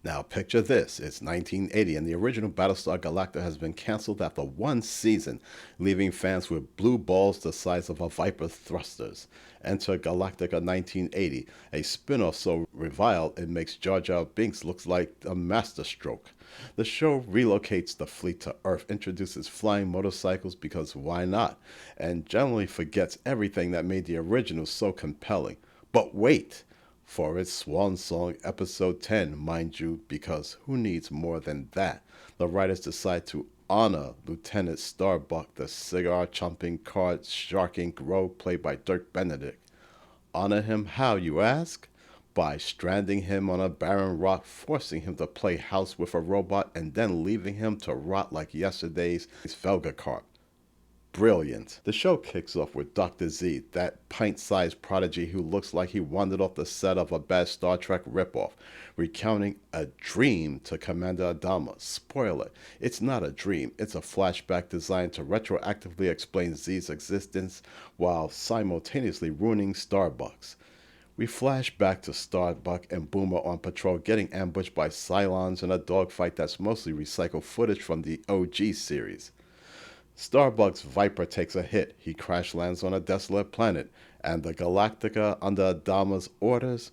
Now picture this, it's 1980 and the original Battlestar Galactica has been cancelled after one season, leaving fans with blue balls the size of a Viper thrusters. Enter Galactica 1980, a spin-off so reviled it makes Jar Jar Binks look like a masterstroke. The show relocates the fleet to Earth, introduces flying motorcycles because why not, and generally forgets everything that made the original so compelling. But wait! For its swan song, episode 10, mind you, because who needs more than that? The writers decide to honor Lieutenant Starbuck, the cigar chomping, card sharking rogue played by Dirk Benedict. Honor him how, you ask? By stranding him on a barren rock, forcing him to play house with a robot, and then leaving him to rot like yesterday's Velgacarp. Brilliant. The show kicks off with Dr. Z, that pint-sized prodigy who looks like he wandered off the set of a bad Star Trek ripoff, recounting a dream to Commander Adama. Spoiler, it's not a dream, it's a flashback designed to retroactively explain Z's existence while simultaneously ruining Starbucks. We flash back to Starbuck and Boomer on patrol getting ambushed by Cylons in a dogfight that's mostly recycled footage from the OG series. Starbuck's Viper takes a hit, he crash lands on a desolate planet, and the Galactica, under Adama's orders,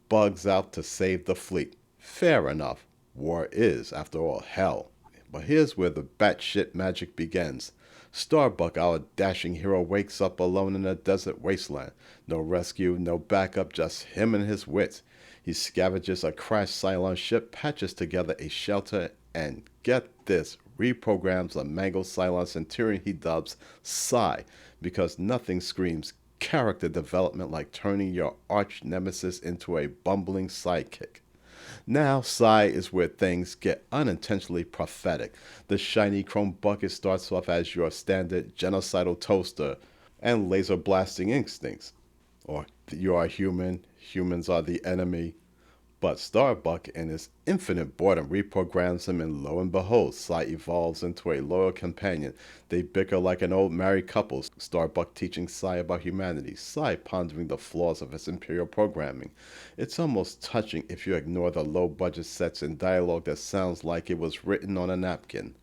bugs out to save the fleet. Fair enough. War is, after all, hell. But here's where the batshit magic begins. Starbuck, our dashing hero, wakes up alone in a desert wasteland. No rescue, no backup, just him and his wits. He scavenges a crashed Cylon ship, patches together a shelter, and get this, reprograms a mangled Cylon Centurion he dubs Psy, because nothing screams character development like turning your arch nemesis into a bumbling sidekick. Now, Psy is where things get unintentionally prophetic. The shiny chrome bucket starts off as your standard genocidal toaster and laser blasting instincts. Or you are human, humans are the enemy. But Starbuck, in his infinite boredom, reprograms him, and lo and behold, Psy evolves into a loyal companion. They bicker like an old married couple, Starbuck teaching Psy about humanity, Psy pondering the flaws of his imperial programming. It's almost touching if you ignore the low-budget sets and dialogue that sounds like it was written on a napkin.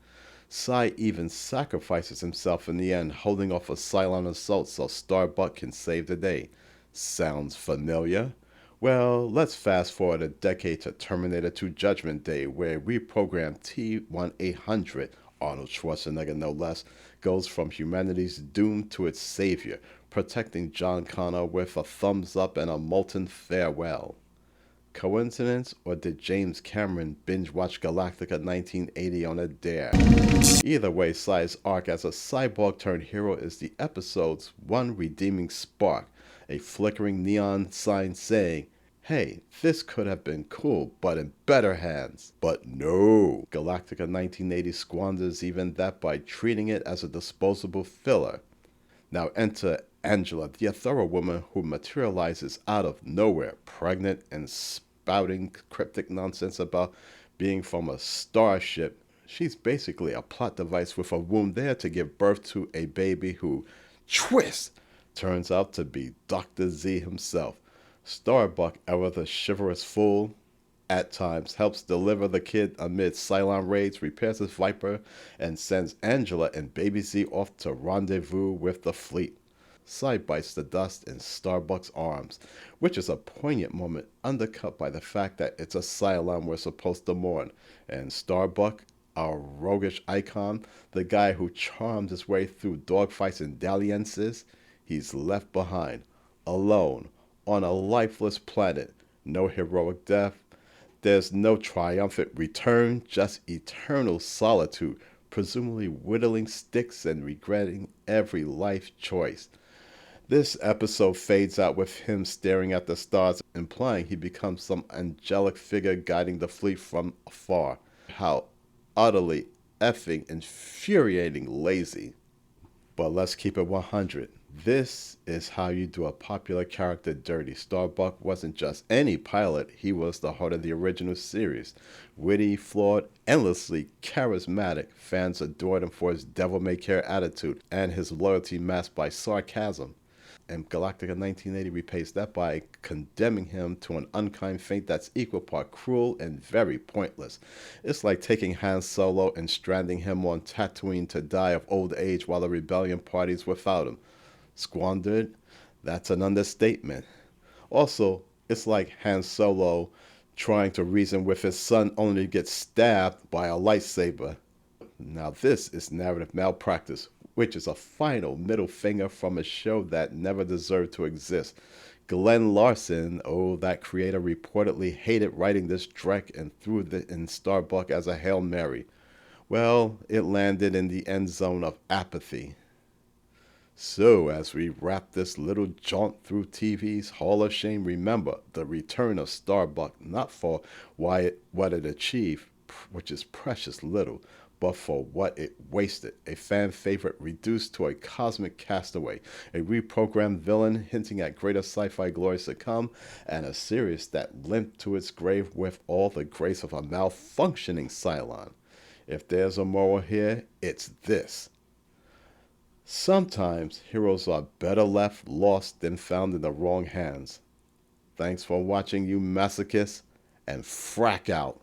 Psy even sacrifices himself in the end, holding off a Cylon assault so Starbuck can save the day. Sounds familiar? Well, let's fast forward a decade to Terminator 2 Judgment Day, where reprogrammed T-1800, Arnold Schwarzenegger no less, goes from humanity's doom to its savior, protecting John Connor with a thumbs up and a molten farewell. Coincidence, or did James Cameron binge-watch Galactica 1980 on a dare? Either way, Psy's arc as a cyborg-turned-hero is the episode's one redeeming spark, a flickering neon sign saying, hey, this could have been cool, but in better hands. But no, Galactica 1980 squanders even that by treating it as a disposable filler. Now enter Angela, the thorough woman who materializes out of nowhere, pregnant and spouting cryptic nonsense about being from a starship. She's basically a plot device with a womb there to give birth to a baby who, twist, turns out to be Dr. Z himself. Starbuck, ever the chivalrous fool, at times helps deliver the kid amid Cylon raids, repairs his Viper, and sends Angela and Baby Z off to rendezvous with the fleet. Psy bites the dust in Starbuck's arms, which is a poignant moment undercut by the fact that it's a Cylon we're supposed to mourn, and Starbuck, our roguish icon, the guy who charmed his way through dogfights and dalliances, he's left behind, alone, on a lifeless planet. No heroic death. There's no triumphant return, just eternal solitude, presumably whittling sticks and regretting every life choice. This episode fades out with him staring at the stars, implying he becomes some angelic figure guiding the fleet from afar. How utterly effing infuriating lazy. But let's keep it 100. This is how you do a popular character dirty. Starbuck wasn't just any pilot, he was the heart of the original series. Witty, flawed, endlessly charismatic, fans adored him for his devil-may-care attitude and his loyalty masked by sarcasm. and Galactica 1980 repays that by condemning him to an unkind fate that's equal part cruel and very pointless. It's like taking Han Solo and stranding him on Tatooine to die of old age while the rebellion parties without him. Squandered? That's an understatement. Also, it's like Han Solo trying to reason with his son only to get stabbed by a lightsaber. Now, this is narrative malpractice, which is a final middle finger from a show that never deserved to exist. Glenn Larson, oh, that creator reportedly hated writing this dreck and threw it in Starbuck as a Hail Mary. Well, it landed in the end zone of apathy. So, as we wrap this little jaunt through TV's Hall of Shame, remember the return of Starbuck, not for what it achieved, which is precious little, but for what it wasted. A fan favorite reduced to a cosmic castaway, a reprogrammed villain hinting at greater sci-fi glories to come, and a series that limped to its grave with all the grace of a malfunctioning Cylon. If there's a moral here, it's this. Sometimes heroes are better left lost than found in the wrong hands. Thanks for watching, you masochists, and frack out.